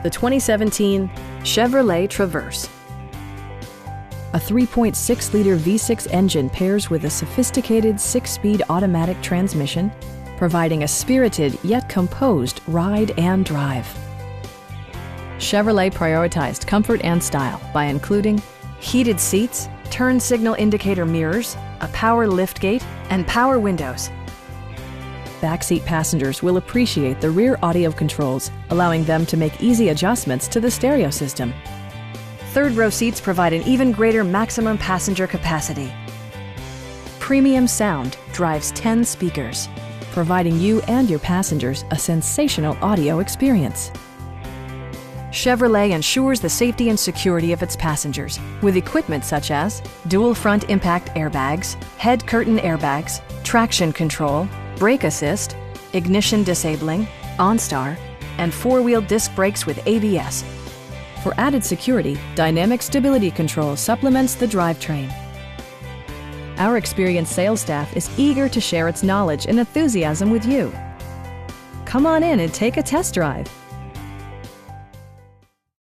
the 2017 Chevrolet Traverse. A 3.6-liter V6 engine pairs with a sophisticated 6-speed automatic transmission, providing a spirited yet composed ride and drive. Chevrolet prioritized comfort and style by including heated seats, turn signal indicator mirrors, a power liftgate, and power windows. Backseat passengers will appreciate the rear audio controls, allowing them to make easy adjustments to the stereo system. Third row seats provide an even greater maximum passenger capacity. Premium sound drives 10 speakers, providing you and your passengers a sensational audio experience. Chevrolet ensures the safety and security of its passengers with equipment such as dual front impact airbags, head curtain airbags, traction control, brake assist, ignition disabling, OnStar, and 4-wheel disc brakes with ABS. For added security, dynamic stability control supplements the drivetrain. Our experienced sales staff is eager to share its knowledge and enthusiasm with you. Come on in and take a test drive.